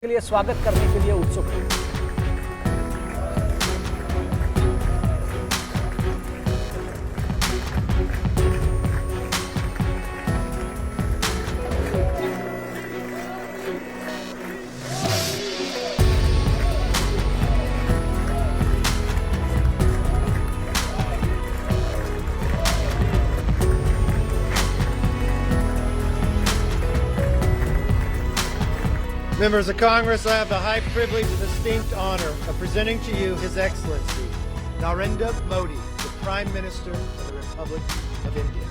के लिए स्वागत करने के लिए उत्सुक हैं। Members of Congress, I have the high privilege and distinct honor of presenting to you His Excellency Narendra Modi, the Prime Minister of the Republic of India.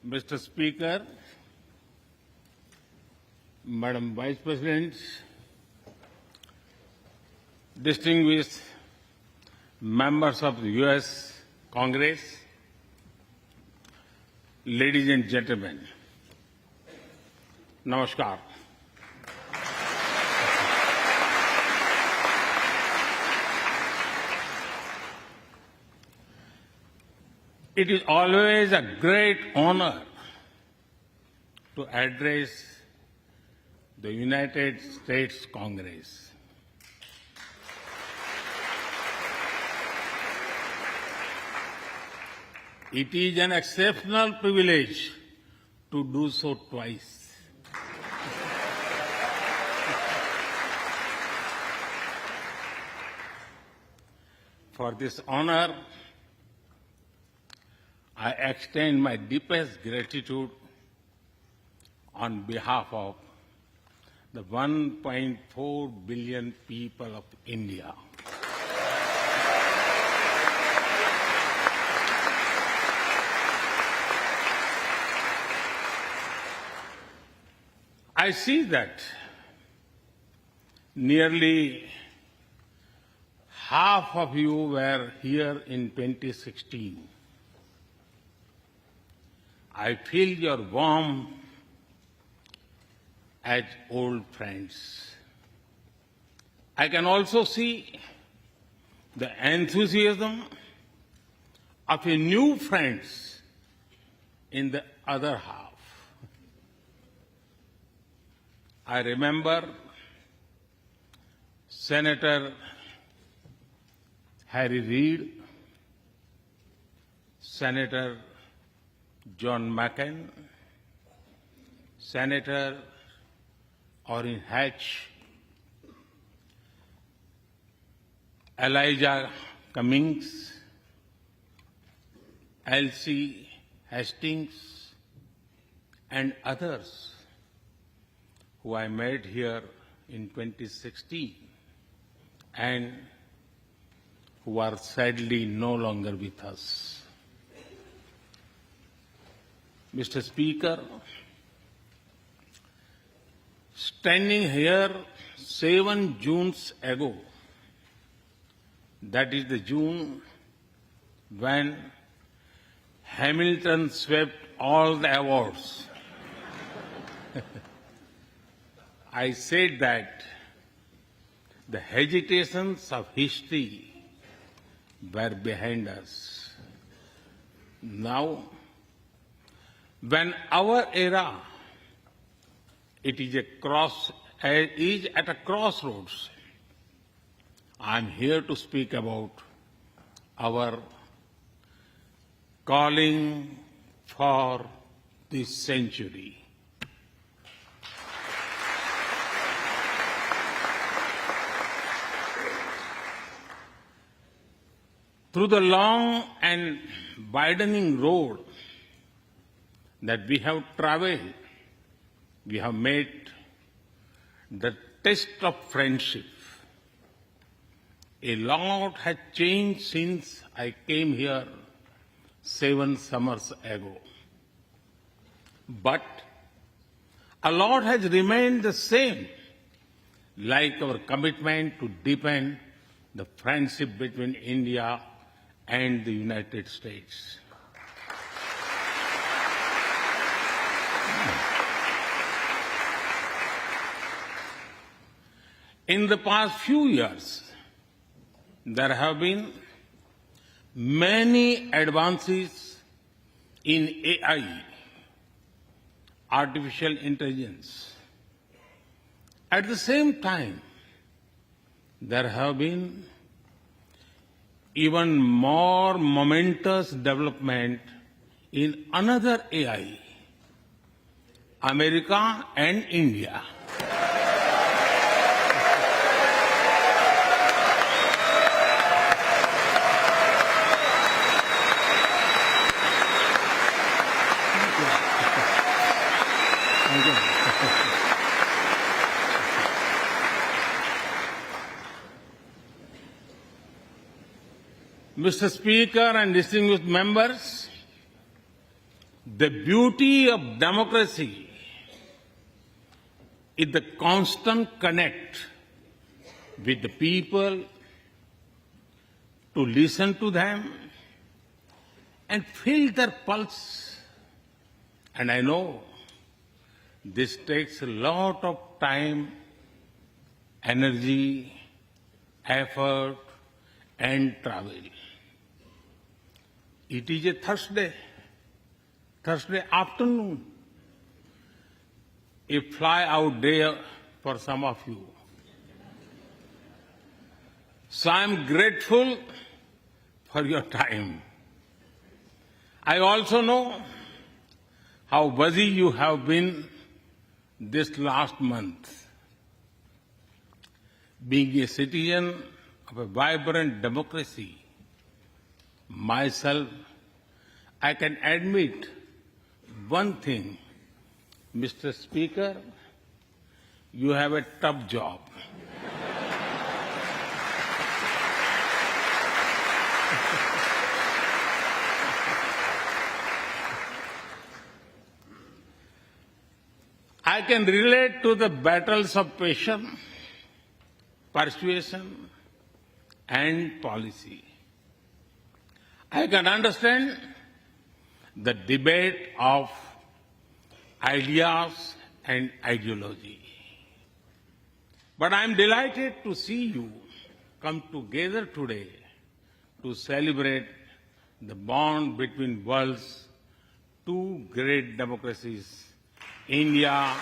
Mr. Speaker, Madam Vice President, distinguished members of the U.S. Congress, ladies and gentlemen, Namaskar. It is always a great honor to address the United States Congress. It is an exceptional privilege to do so twice. For this honor, I extend my deepest gratitude on behalf of the 1.4 billion people of India. I see that nearly half of you were here in 2016. I feel your warmth as old friends. I can also see the enthusiasm of a new friends in the other half. I remember Senator Harry Reid, Senator John McCain, Senator Orrin Hatch, Elijah Cummings, Elsie Hastings, and others who I met here in 2016 and who are sadly no longer with us. Mr. Speaker, standing here 7 Junes ago, that is the June when Hamilton swept all the awards, I said that the hesitations of history were behind us. Now, when our era is at a crossroads, I am here to speak about our calling for this century. Through the long and widening road that we have traveled, we have met the test of friendship. A lot has changed since I came here 7 summers ago. But a lot has remained the same, like our commitment to deepen the friendship between India and the United States. In the past few years, there have been many advances in AI, artificial intelligence. At the same time, there have been even more momentous development in another AI, America and India. Mr. Speaker and distinguished members, the beauty of democracy is the constant connect with the people, to listen to them and feel their pulse. And I know this takes a lot of time, energy, effort, and travel. It is a Thursday afternoon, a fly-out day for some of you. So I am grateful for your time. I also know how busy you have been this last month. Being a citizen of a vibrant democracy, myself, I can admit one thing, Mr. Speaker, you have a tough job. I can relate to the battles of patience, persuasion, and policy. I can understand the debate of ideas and ideology. But I am delighted to see you come together today to celebrate the bond between world's two great democracies, India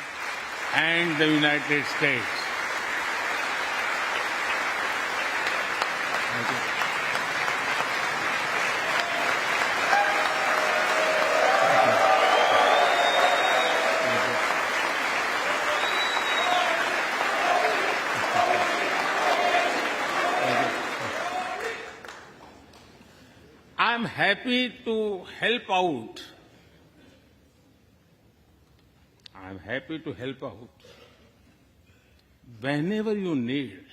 and the United States. Thank you. I'm happy to help out. I'm happy to help out whenever you need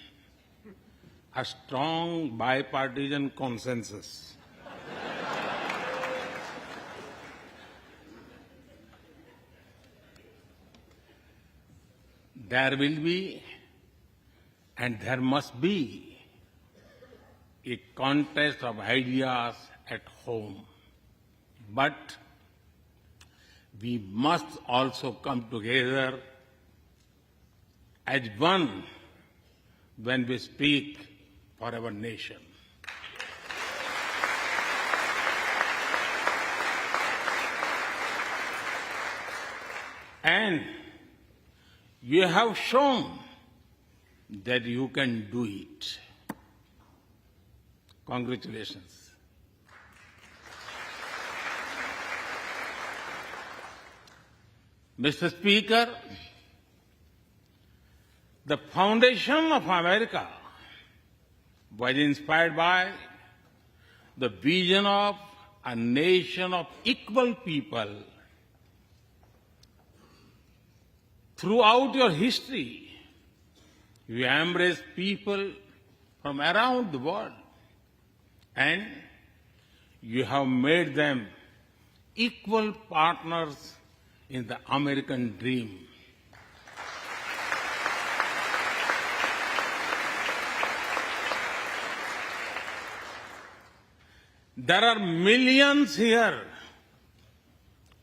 a strong bipartisan consensus. There will be and there must be a contest of ideas at home. But we must also come together as one when we speak for our nation. And you have shown that you can do it. Congratulations. Mr. Speaker, the foundation of America was inspired by the vision of a nation of equal people. Throughout your history, you embraced people from around the world, and you have made them equal partners in the American dream. There are millions here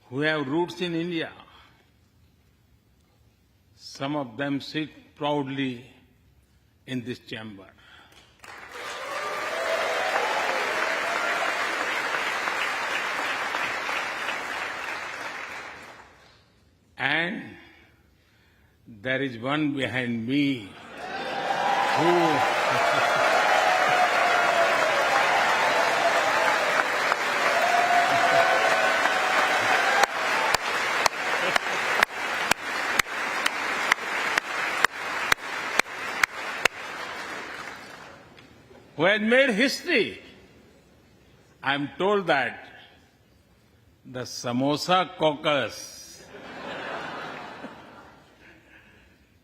who have roots in India. Some of them sit proudly in this chamber. And there is one behind me who has made history. I am told that the Samosa caucus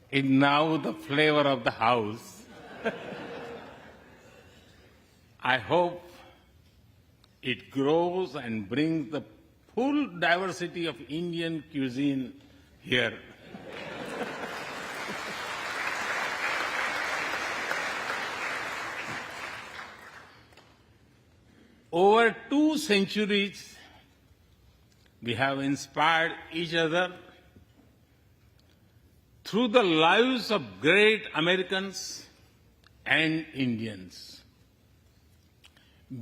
is now the flavor of the house. I hope it grows and brings the full diversity of Indian cuisine here. Over 2 centuries, we have inspired each other through the lives of great Americans and Indians.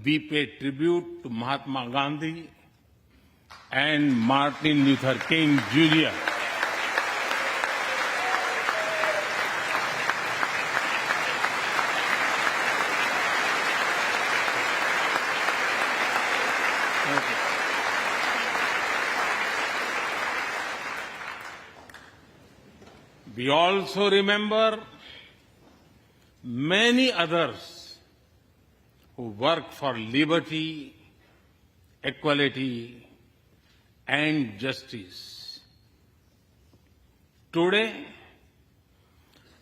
We pay tribute to Mahatma Gandhi and Martin Luther King Jr. We also remember many others who work for liberty, equality, and justice. Today,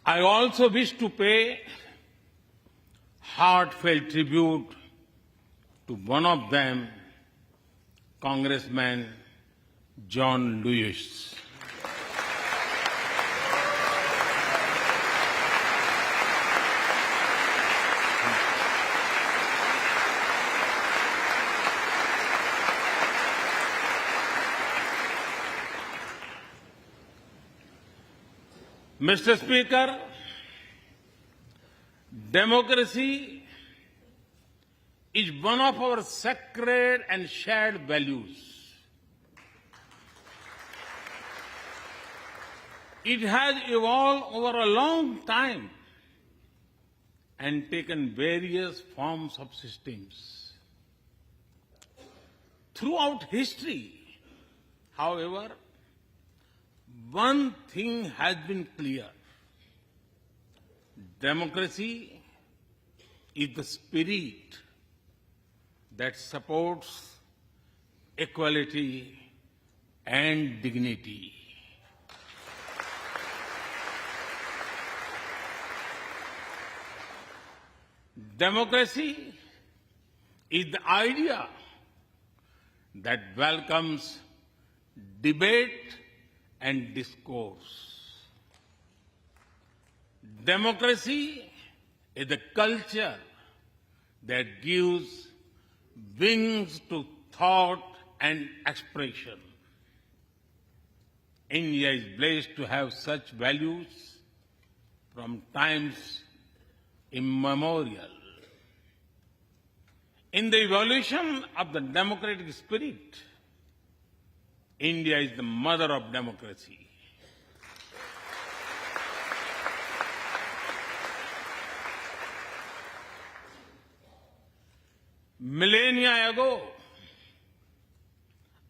I also wish to pay heartfelt tribute to one of them, Congressman John Lewis. Mr. Speaker, democracy is one of our sacred and shared values. It has evolved over a long time and taken various forms of systems. Throughout history, however, one thing has been clear. Democracy is the spirit that supports equality and dignity. Democracy is the idea that welcomes debate and discourse. Democracy is the culture that gives wings to thought and expression. India is blessed to have such values from times immemorial. In the evolution of the democratic spirit, India is the mother of democracy. Millennia ago,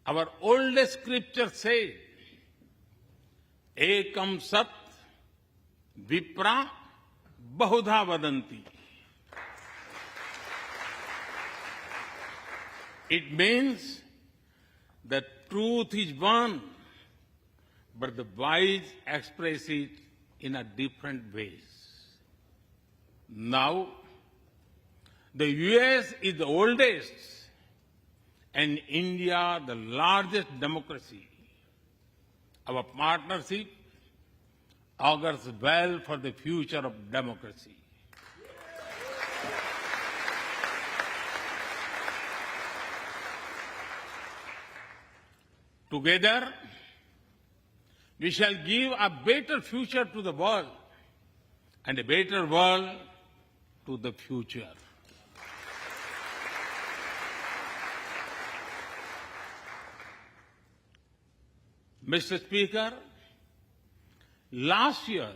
our oldest scripture said, Ekam Sat Vipra Bahudha Vadanti. It means that truth is one, but the wise express it in a different ways. Now, the US is the oldest and India the largest democracy. Our partnership augurs well for the future of democracy. Together, we shall give a better future to the world and a better world to the future. Mr. Speaker, last year,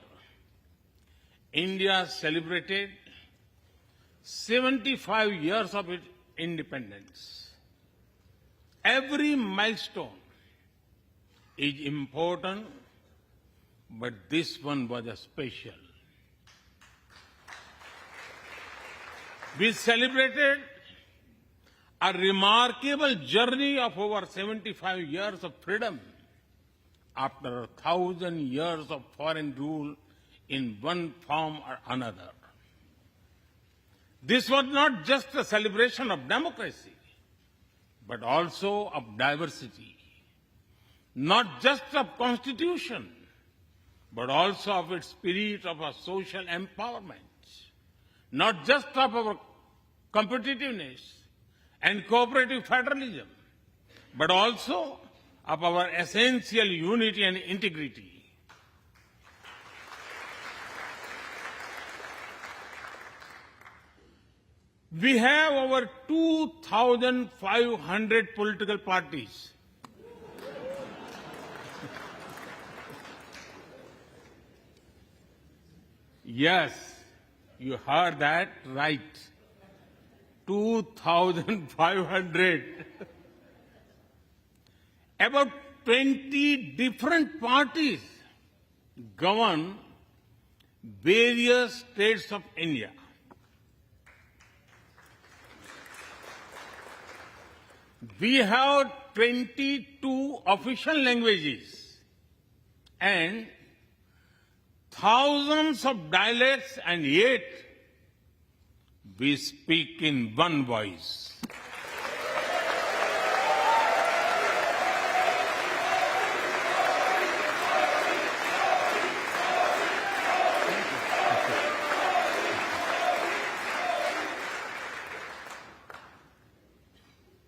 India celebrated 75 years of its independence. Every milestone is important, but this one was a special. We celebrated a remarkable journey of over 75 years of freedom after 1,000 years of foreign rule in one form or another. This was not just a celebration of democracy, but also of diversity. Not just of constitution, but also of its spirit of a social empowerment. Not just of our competitiveness and cooperative federalism, but also of our essential unity and integrity. We have over 2,500 political parties. Yes, you heard that right. 2,500. About 20 different parties govern various states of India. We have 22 official languages and thousands of dialects, and yet we speak in one voice.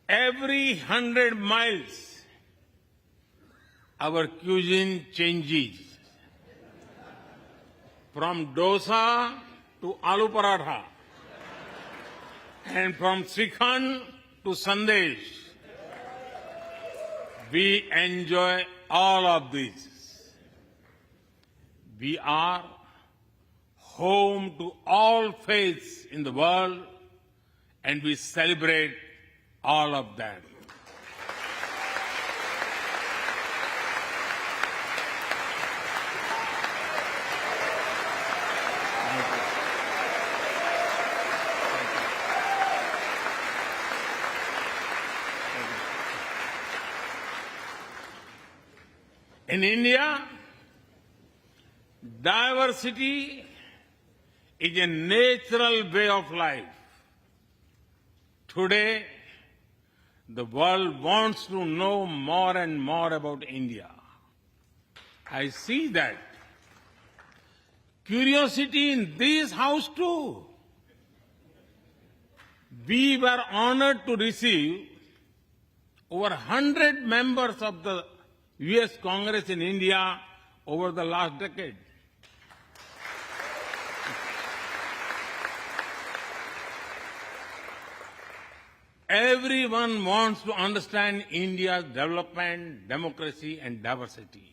Every 100 miles, our cuisine changes. From dosa to aloo paratha, and from Srikhand to Sandesh. We enjoy all of this. We are home to all faiths in the world, and we celebrate all of them. In India, diversity is a natural way of life. Today, the world wants to know more and more about India. I see that. Curiosity in this house too. We were honored to receive over 100 members of the U.S. Congress in India over the last decade. Everyone wants to understand India's development, democracy, and diversity.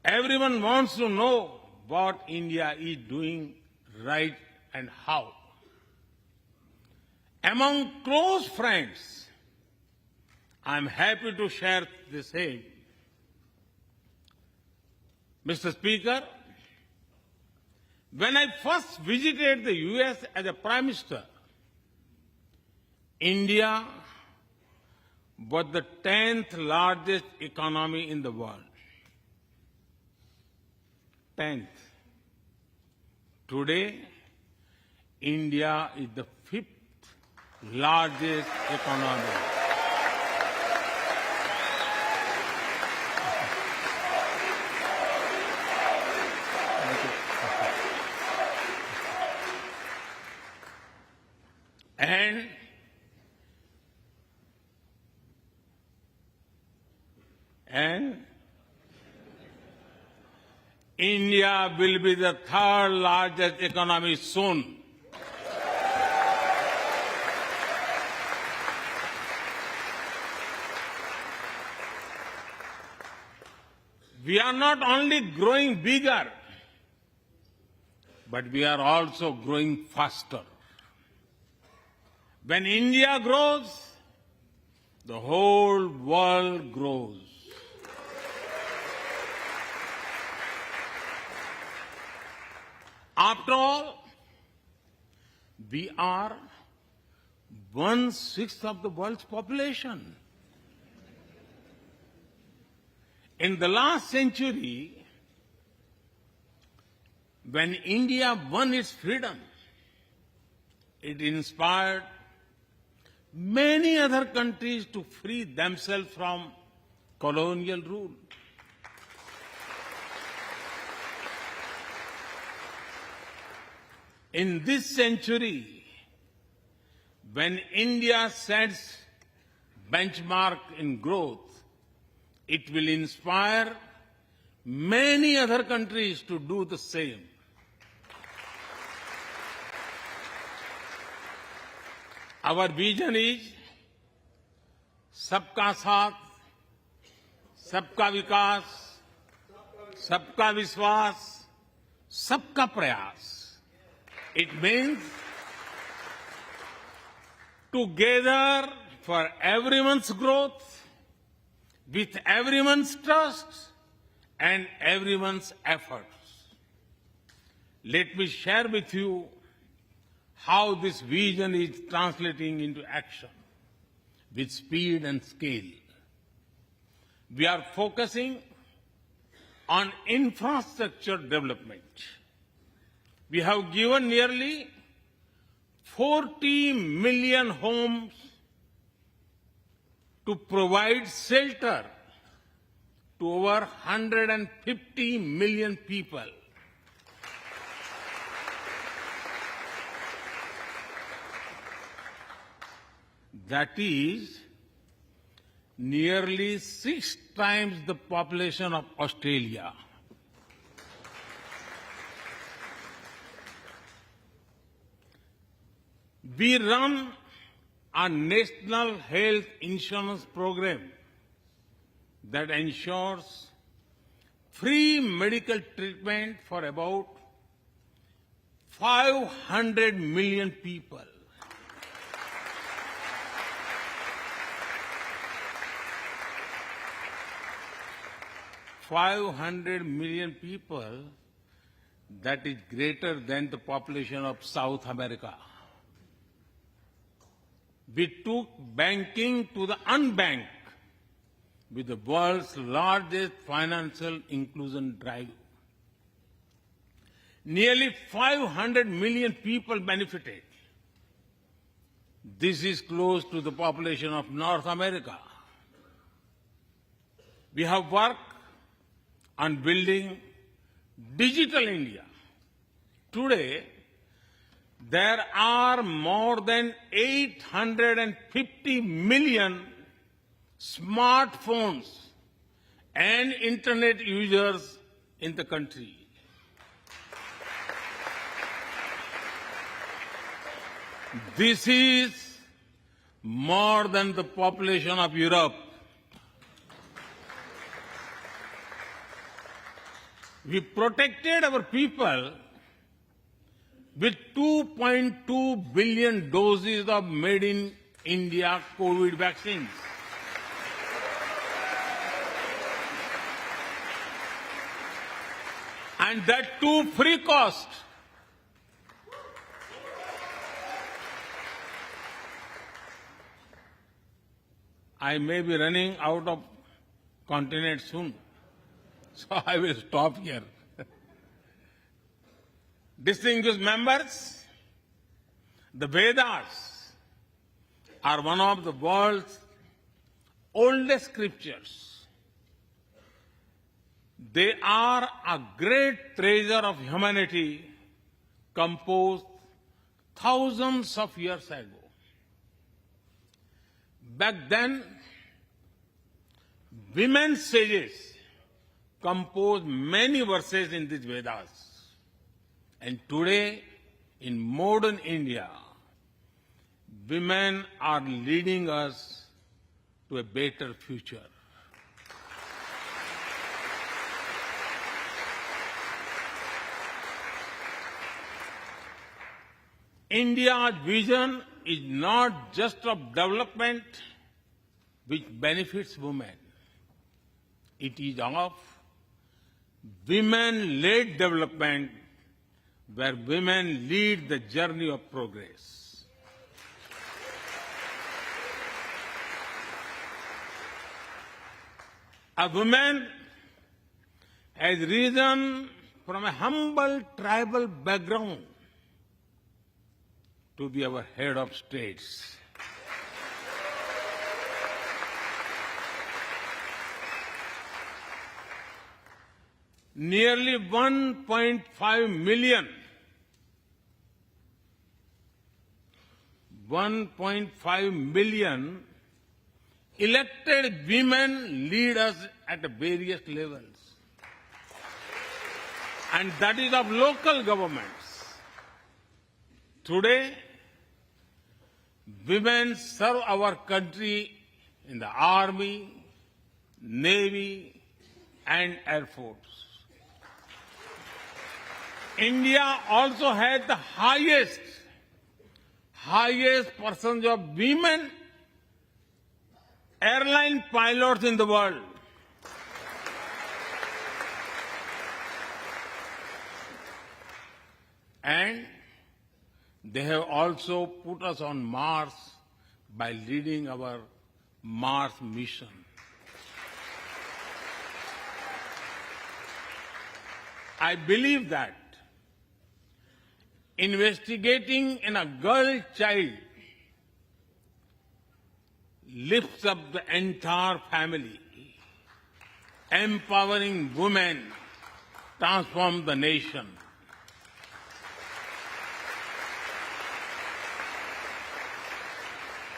Everyone wants to know what India is doing right and how. Among close friends, I am happy to share the same. Mr. Speaker, when I first visited the U.S. as a Prime Minister, India was the 10th largest economy in the world. 10th. Today, India is the 5th largest economy. And And India will be the third largest economy soon. We are not only growing bigger, but we are also growing faster. When India grows, the whole world grows. After all, we are 1/6 of the world's population. In the last century, when India won its freedom, it inspired many other countries to free themselves from colonial rule. In this century, when India sets benchmark in growth, it will inspire many other countries to do the same. Our vision is सबका साथ, सबका विकास, सबका विश्वास, सबका प्रयास. It means together for everyone's growth, with everyone's trust and everyone's efforts. Let me share with you how this vision is translating into action with speed and scale. We are focusing on infrastructure development. We have given nearly 40 million homes to provide shelter to over 150 million people. That is nearly 6 times the population of Australia. We run a national health insurance program that ensures free medical treatment for about 500 million people. $500 million people, that is greater than the population of South America. We took banking to the unbanked with the world's largest financial inclusion drive. Nearly 500 million people benefited. This is close to the population of North America. We have worked on building digital India. Today, there are more than 850 million smartphones and internet users in the country. This is more than the population of Europe. We protected our people with 2.2 billion doses of made in India COVID vaccines. And that too free cost. I may be running out of continent soon, so I will stop here. Distinguished members, the Vedas are one of the world's oldest scriptures. They are a great treasure of humanity composed thousands of years ago. Back then, Women's sages composed many verses in these Vedas. And today, in modern India, women are leading us to a better future. India's vision is not just of development which benefits women. It is of women-led development where women lead the journey of progress. A woman has risen from a humble tribal background to be our head of states. Nearly 1.5 million elected women lead us at various levels. And that is of local governments. Today, women serve our country in the Army, Navy, and Air Force. India also has the highest percentage of women airline pilots in the world. And they have also put us on Mars by leading our Mars mission. I believe that investigating in a girl child lifts up the entire family. Empowering women transforms the nation.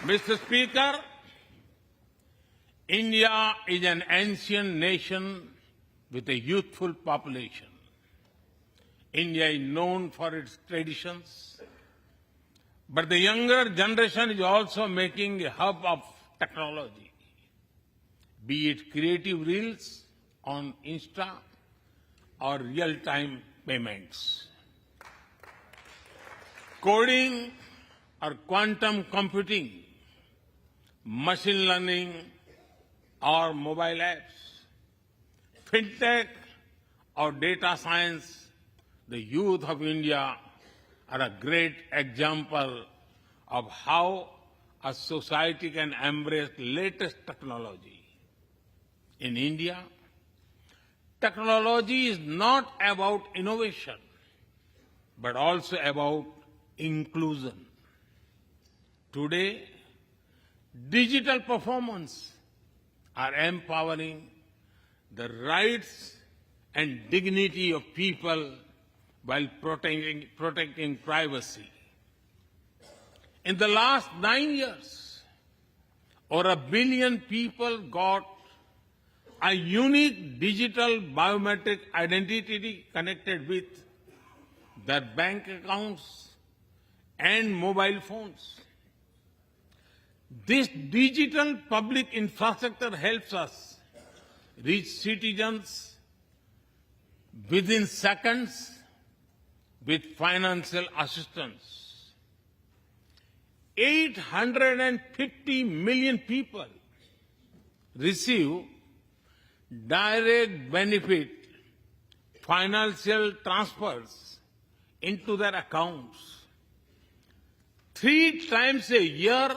Mr. Speaker, India is an ancient nation with a youthful population. India is known for its traditions, but the younger generation is also making a hub of technology, be it creative reels on Insta or real-time payments, coding or quantum computing, machine learning or mobile apps, fintech or data science. The youth of India are a great example of how a society can embrace latest technology. In India, technology is not about innovation, but also about inclusion. Today, digital performance are empowering the rights and dignity of people while protecting privacy. In the last 9 years, over 1 billion people got a unique digital biometric identity connected with their bank accounts and mobile phones. This digital public infrastructure helps us reach citizens within seconds with financial assistance. 850 million people receive direct benefit financial transfers into their accounts. 3 times a year,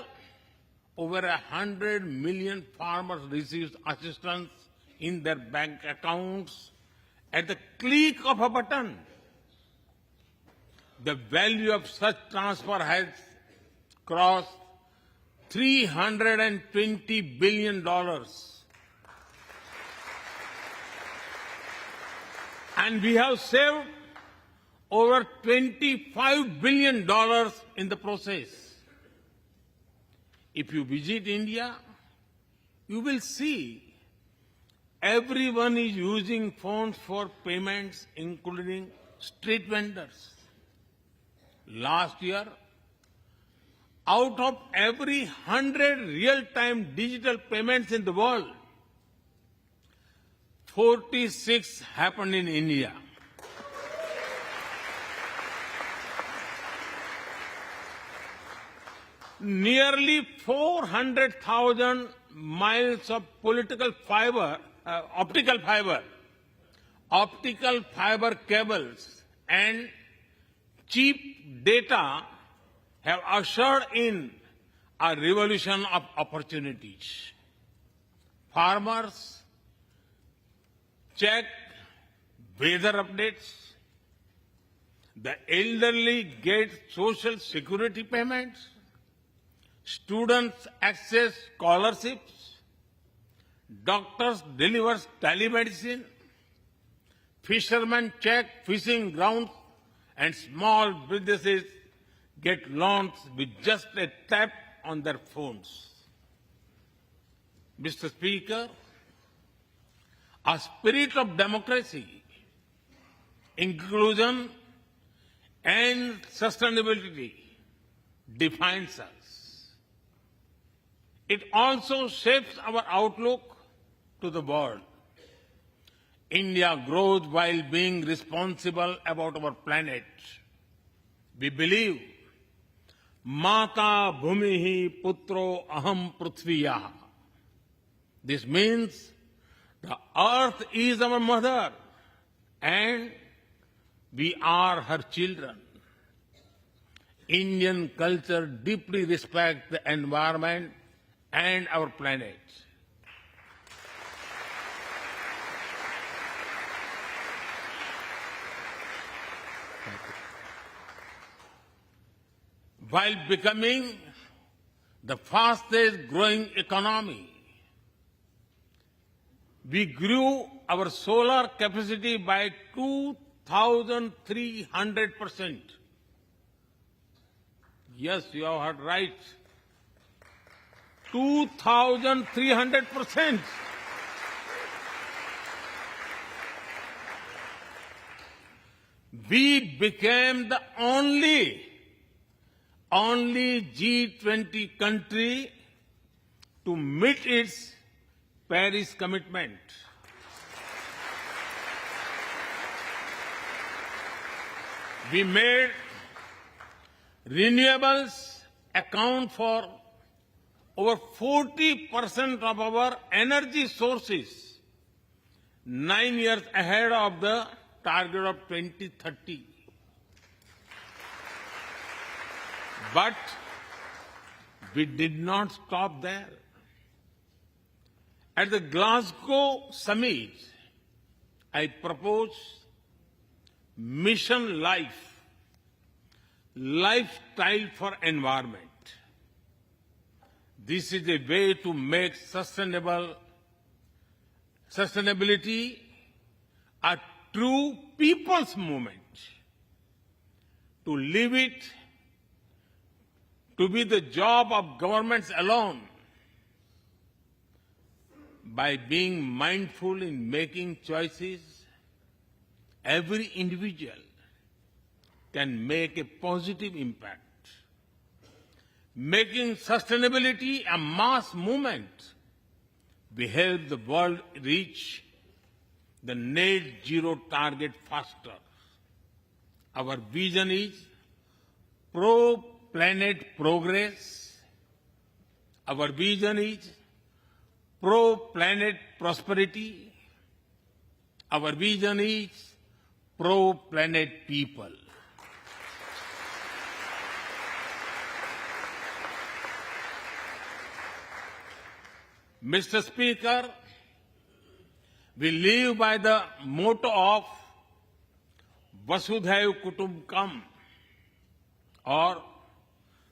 over 100 million farmers receive assistance in their bank accounts at the click of a button. The value of such transfer has crossed $320 billion. And we have saved over $25 billion in the process. If you visit India, you will see everyone is using phones for payments, including street vendors. Last year, out of every 100 real-time digital payments in the world, 46 happened in India. Nearly 400,000 miles of optical fiber cables, and cheap data have ushered in a revolution of opportunities. Farmers check weather updates. The elderly get social security payments. Students access scholarships. Doctors deliver telemedicine. Fishermen check fishing grounds, and small businesses get loans with just a tap on their phones. Mr. Speaker, a spirit of democracy, inclusion, and sustainability defines us. It also shapes our outlook to the world. India grows while being responsible about our planet. We believe, Mata Bhumihi Putro Aham Prithviya. This means the earth is our mother and we are her children. Indian culture deeply respects the environment and our planet. While becoming the fastest growing economy, we grew our solar capacity by 2,300%. Yes, you have heard right. 2,300%. We became the only G20 country to meet its Paris commitment. We made renewables account for over 40% of our energy sources, 9 years ahead of the target of 2030. But we did not stop there. At the Glasgow summit, I proposed Mission Life, lifestyle for environment. This is a way to make sustainability a true people's movement. To leave it to be the job of governments alone, by being mindful in making choices, every individual can make a positive impact. Making sustainability a mass movement, we help the world reach the net zero target faster. Our vision is pro-planet progress. Our vision is pro-planet prosperity. Our vision is pro-planet people. Mr. Speaker, we live by the motto of Vasudhaiv Kutumbakam, or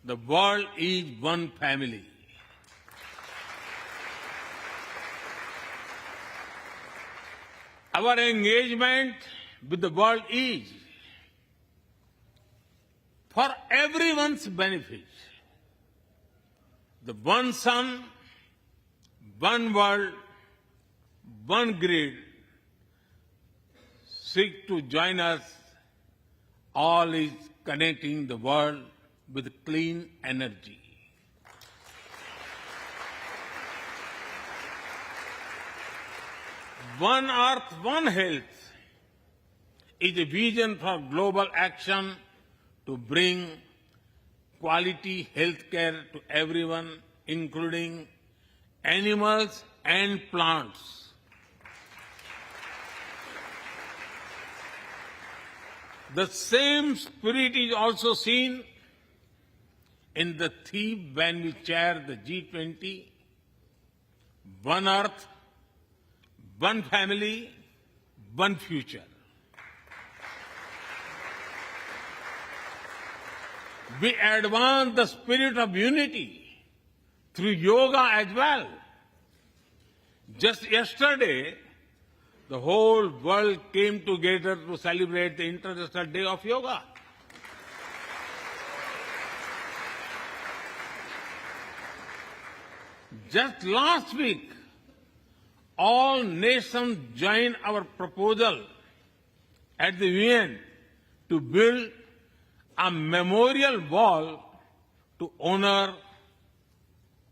the world is one family. Our engagement with the world is for everyone's benefit. The one sun, one world, one grid, seek to join us. All is connecting the world with clean energy. One Earth, One Health is a vision for global action to bring quality health care to everyone, including animals and plants. The same spirit is also seen in the theme when we chair the G20, One Earth, One Family, One Future. We advance the spirit of unity through yoga as well. Just yesterday, the whole world came together to celebrate the International Day of Yoga. Just last week, all nations joined our proposal at the UN to build a memorial wall to honor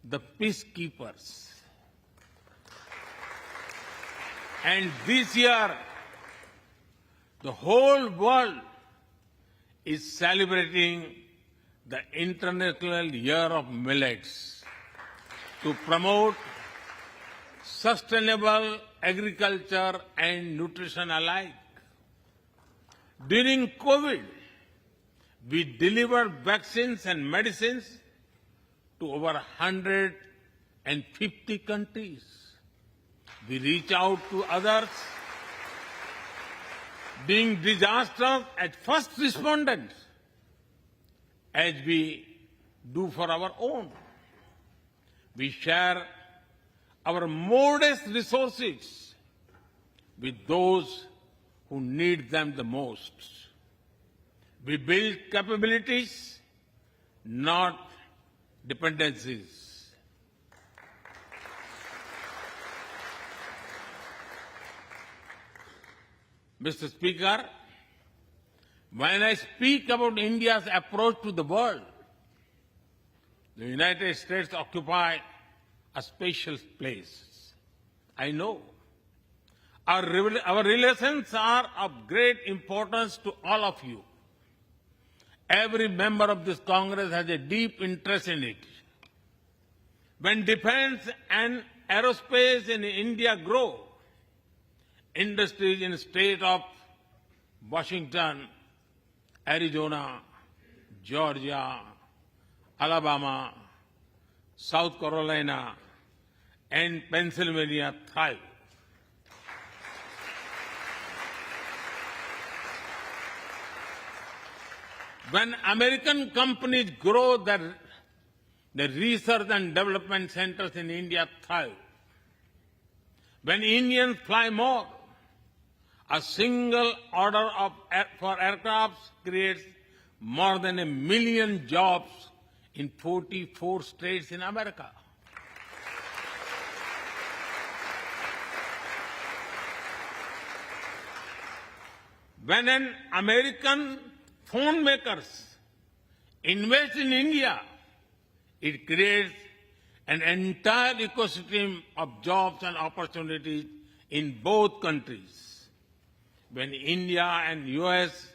the peacekeepers. And this year, the whole world is celebrating the International Year of Millets to promote sustainable agriculture and nutrition alike. During COVID, we delivered vaccines and medicines to over 150 countries. We reach out to others, being disasters as first responders, as we do for our own. We share our modest resources with those who need them the most. We build capabilities, not dependencies. Mr. Speaker, when I speak about India's approach to the world, the United States occupy a special place. I know. Our relations are of great importance to all of you. Every member of this Congress has a deep interest in it. When defense and aerospace in India grow, industries in the state of Washington, Arizona, Georgia, Alabama, South Carolina, and Pennsylvania thrive. When American companies grow, the research and development centers in India thrive. When Indians fly more, a single order for aircraft creates more than 1 million jobs in 44 states in America. When an American phone makers invest in India, it creates an entire ecosystem of jobs and opportunities in both countries. When India and US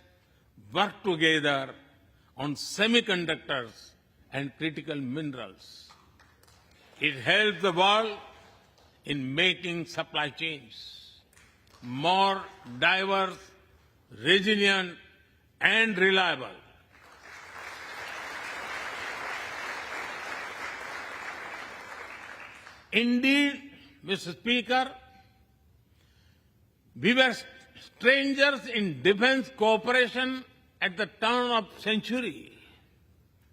work together on semiconductors and critical minerals, it helps the world in making supply chains more diverse, resilient, and reliable. Indeed, Mr. Speaker, we were strangers in defense cooperation at the turn of the century.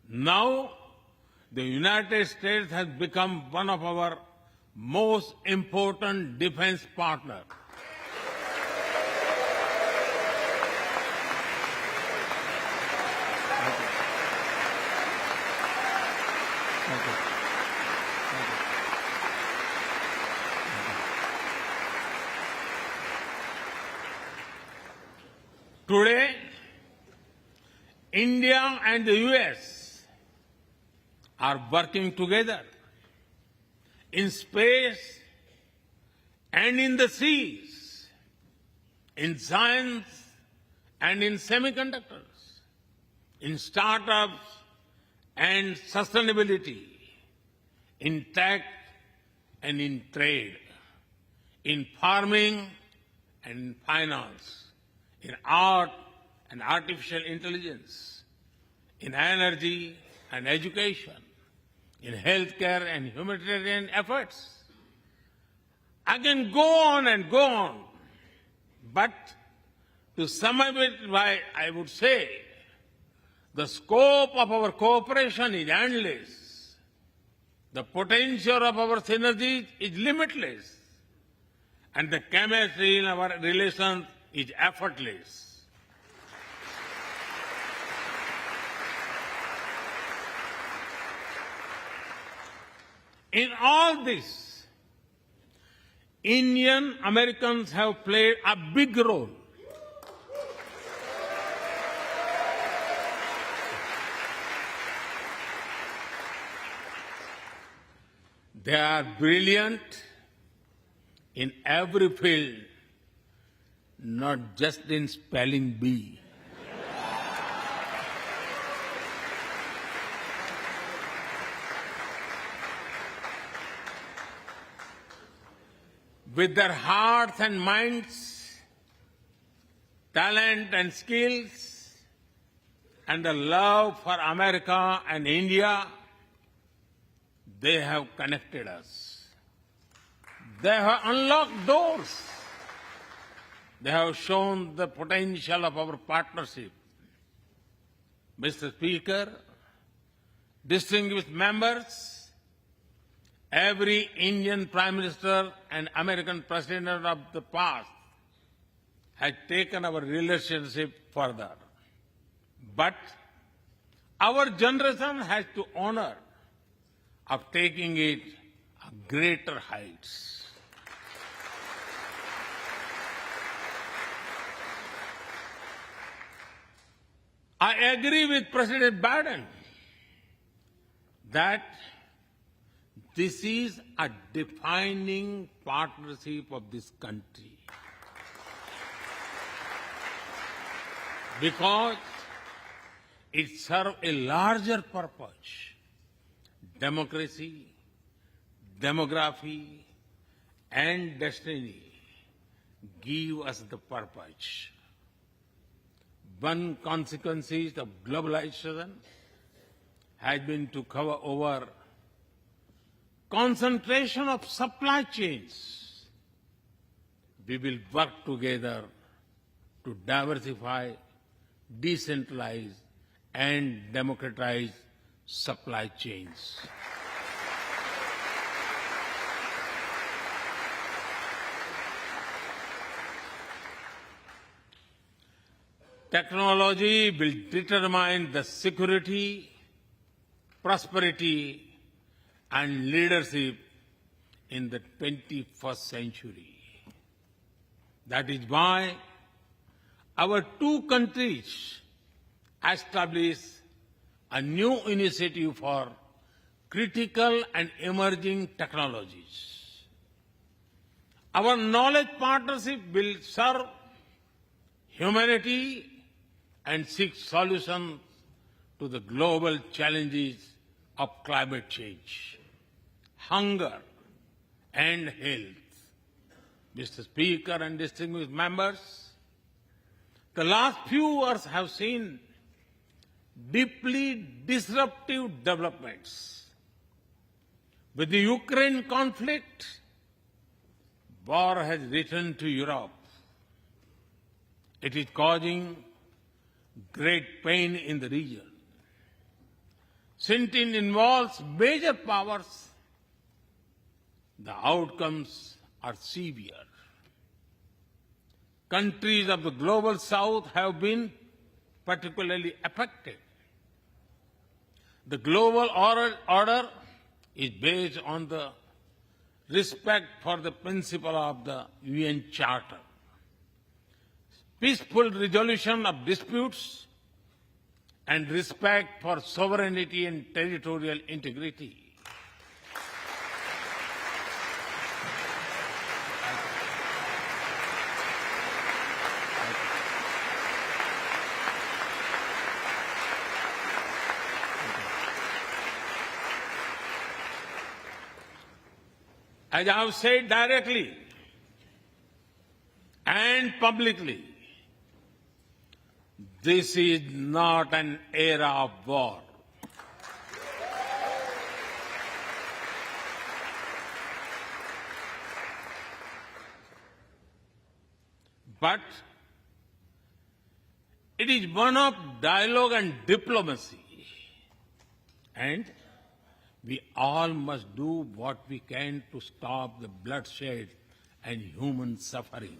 Now, the United States has become one of our most important defense partners. Today, India and the US are working together in space and in the seas, in science and in semiconductors, in startups and sustainability, in tech and in trade, in farming and finance, in art and artificial intelligence, in energy and education, in healthcare and humanitarian efforts. I can go on and go on, but to sum up it, I would say the scope of our cooperation is endless. The potential of our synergies is limitless. And the chemistry in our relations is effortless. In all this, Indian Americans have played a big role. They are brilliant in every field, not just in spelling bee. With their hearts and minds, talent and skills, and the love for America and India, they have connected us. They have unlocked doors. They have shown the potential of our partnership. Mr. Speaker, distinguished members, every Indian Prime Minister and American President of the past has taken our relationship further. But our generation has to honor of taking it to greater heights. I agree with President Biden that this is a defining partnership of this country, because it serves a larger purpose: democracy, demography, and destiny give us the purpose. One consequence of globalization has been to cover over concentration of supply chains. We will work together to diversify, decentralize, and democratize supply chains. Technology will determine the security, prosperity, and leadership in the 21st century. That is why our two countries established a new initiative for critical and emerging technologies. Our knowledge partnership will serve humanity and seek solutions to the global challenges of climate change, hunger, and health. Mr. Speaker and distinguished members, the last few years have seen deeply disruptive developments. With the Ukraine conflict, war has returned to Europe. It is causing great pain in the region. Since it involves major powers, the outcomes are severe. Countries of the global south have been particularly affected. The global order is based on the respect for the principle of the UN Charter. peaceful resolution of disputes, and respect for sovereignty and territorial integrity. As I have said directly and publicly, this is not an era of war. But it is one of dialogue and diplomacy. And we all must do what we can to stop the bloodshed and human suffering.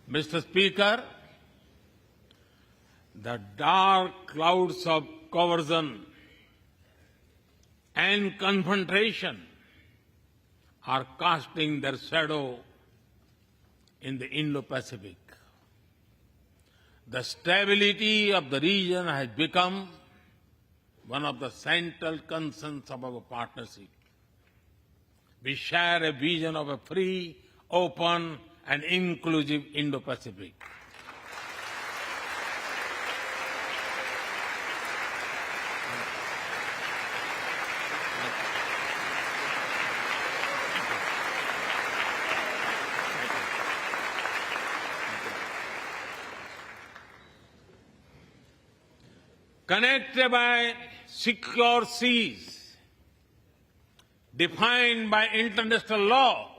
Mr. Speaker, the dark clouds of coercion and confrontation are casting their shadow in the Indo-Pacific. The stability of the region has become one of the central concerns of our partnership. We share a vision of a free, open, and inclusive Indo-Pacific. Connected by secure seas, defined by international law,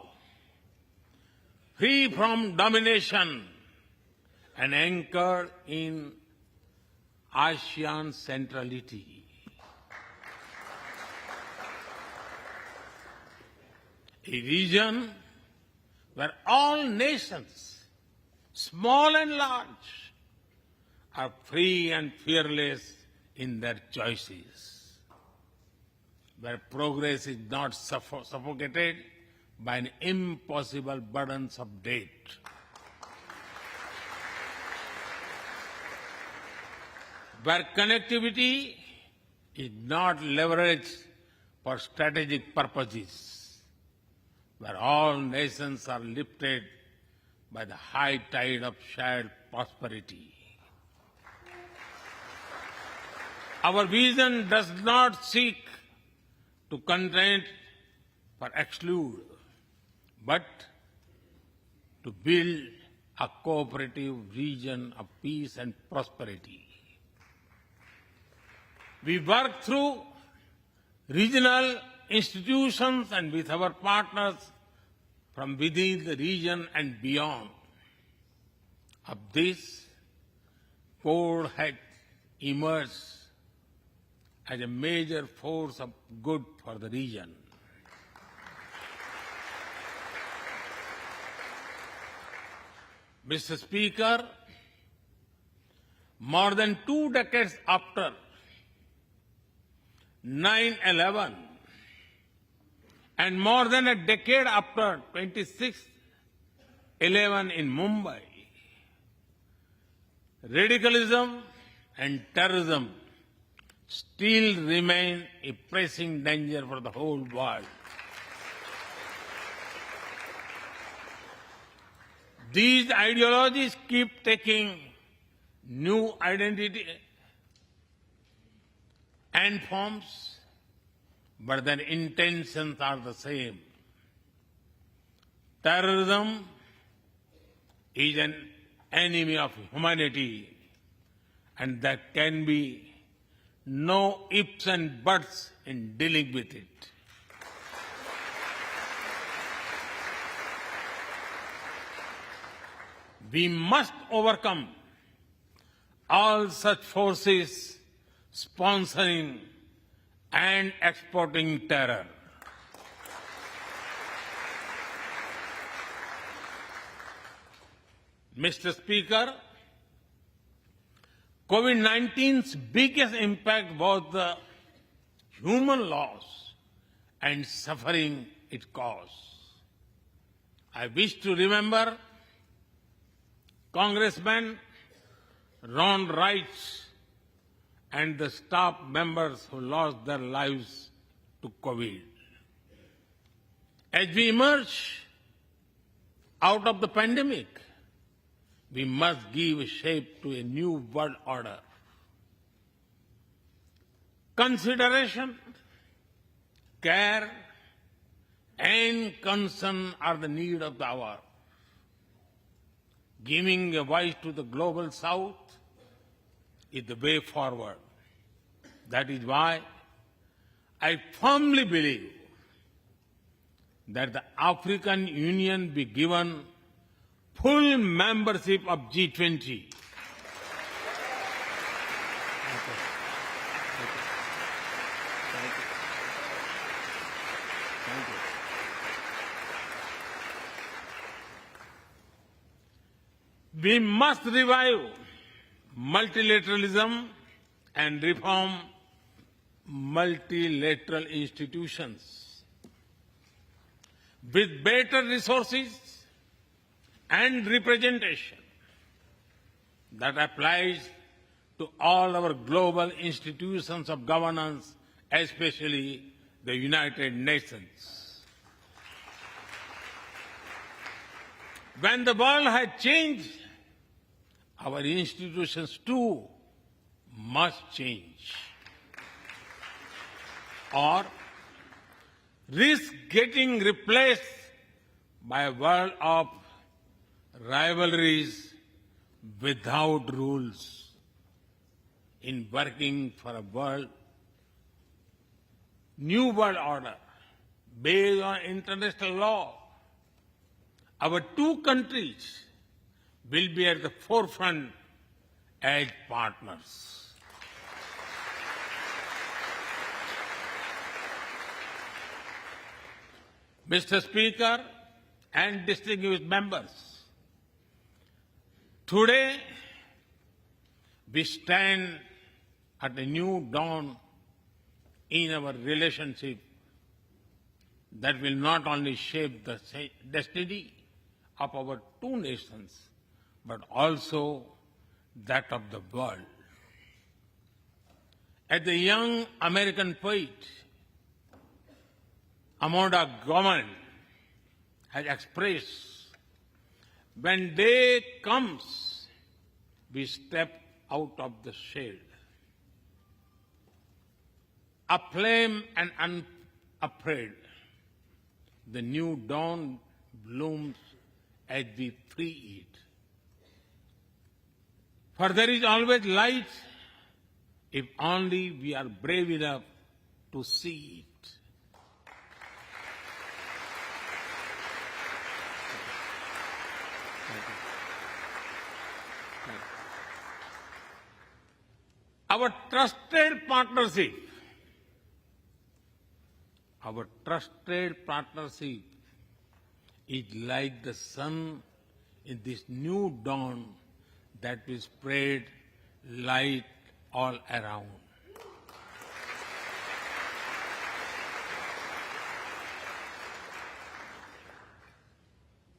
free from domination, and anchored in ASEAN centrality. A region where all nations, small and large, are free and fearless in their choices, where progress is not suffocated by an impossible burdens of debt. Where connectivity is not leveraged for strategic purposes, where all nations are lifted by the high tide of shared prosperity. Our vision does not seek to content or exclude, but to build a cooperative region of peace and prosperity. We work through regional institutions and with our partners from within the region and beyond. Of this, Quad has emerged as a major force of good for the region. Mr. Speaker, more than 2 decades after 9/11 and more than a decade after 26/11 in Mumbai, radicalism and terrorism still remain a pressing danger for the whole world. These ideologies keep taking new identity and forms, but their intentions are the same. Terrorism is an enemy of humanity, and there can be no ifs and buts in dealing with it. We must overcome all such forces sponsoring and exporting terror. Mr. Speaker, COVID-19's biggest impact was the human loss and suffering it caused. I wish to remember Congressman Ron Wright and the staff members who lost their lives to COVID. As we emerge out of the pandemic, we must give shape to a new world order. Consideration, care, and concern are the need of the hour. Giving a voice to the global south is the way forward. That is why I firmly believe that the African Union be given full membership of G20. We must revive multilateralism and reform multilateral institutions. With better resources and representation that applies to all our global institutions of governance, especially the United Nations. When the world has changed, our institutions too must change, or risk getting replaced by a world of rivalries without rules. In working for a new world order based on international law, our two countries will be at the forefront as partners. Mr. Speaker and distinguished members, today we stand at a new dawn in our relationship that will not only shape the destiny of our two nations, but also that of the world. As the young American poet Amanda Gorman has expressed, when day comes, we step out of the shade. Aflame and unafraid, the new dawn blooms as we free it. For there is always light if only we are brave enough to see it. Our trusted partnership is like the sun in this new dawn that will spread light all around.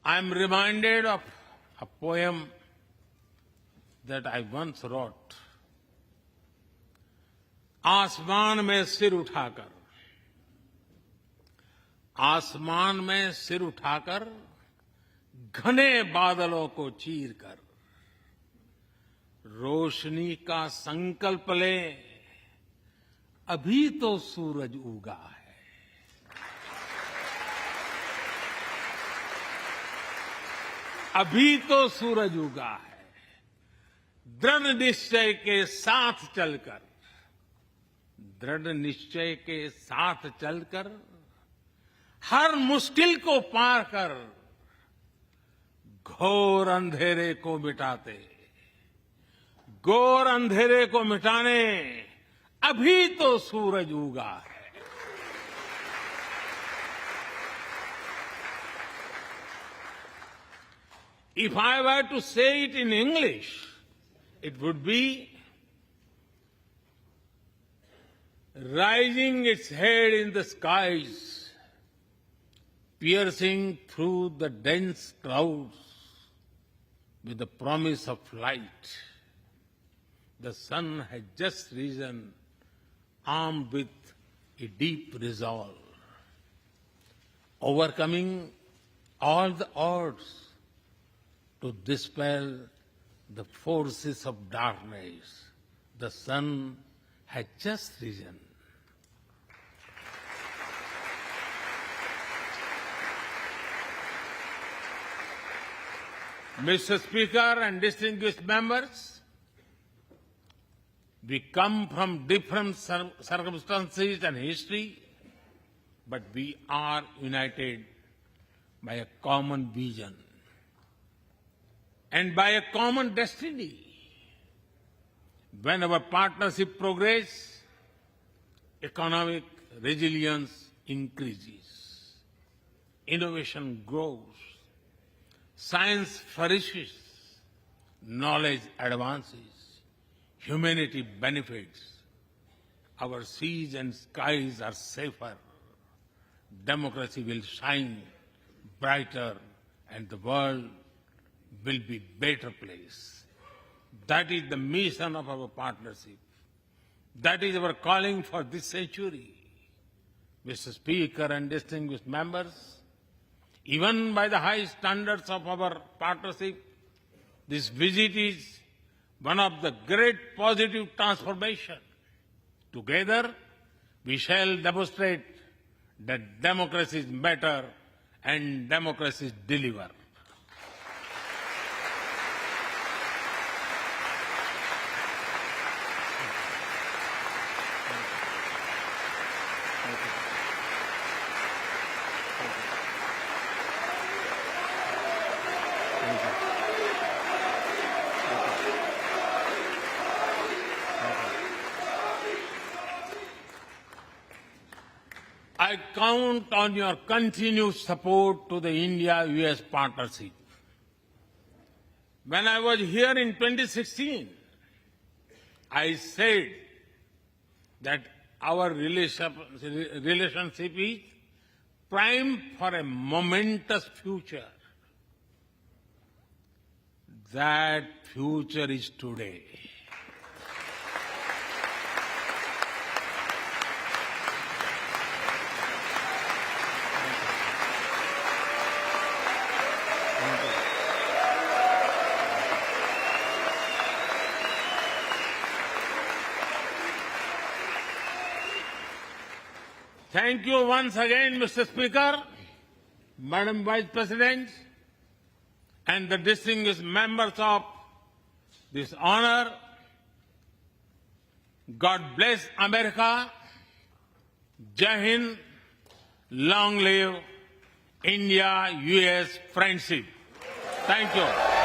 I am reminded of a poem that I once wrote. आसमान में सिर उठाकर, आसमान में सिर उठाकर, घने बादलों को चीरकर, रोशनी का संकल्प ले, अभी तो सूरज उगा है। अभी तो सूरज उगा है। दृढ़ निश्चय के साथ चलकर, दृढ़ निश्चय के साथ चलकर, हर मुश्किल को पार कर, घोर अंधेरे को मिटाते, घोर अंधेरे को मिटाने अभी तो सूरज उगा है। If I were to say it in English, it would be rising its head in the skies, piercing through the dense clouds with the promise of light. The sun had just risen, armed with a deep resolve, overcoming all the odds to dispel the forces of darkness. The sun had just risen. Mr. Speaker and distinguished members, we come from different circumstances and history, but we are united by a common vision and by a common destiny. When our partnership progresses, economic resilience increases, innovation grows, science flourishes, knowledge advances, humanity benefits, our seas and skies are safer, democracy will shine brighter, and the world will be a better place. That is the mission of our partnership. That is our calling for this century. Mr. Speaker and distinguished members, even by the high standards of our partnership, this visit is one of the great positive transformations. Together, we shall demonstrate that democracy is better and democracy deliver. I count on your continued support to the India-US partnership. When I was here in 2016, I said that our relationship is primed for a momentous future. That future is today. Thank you once again, Mr. Speaker, Madam Vice President, and the distinguished members of this honor. God bless America. Jai Hind. Long live India-US friendship. Thank you.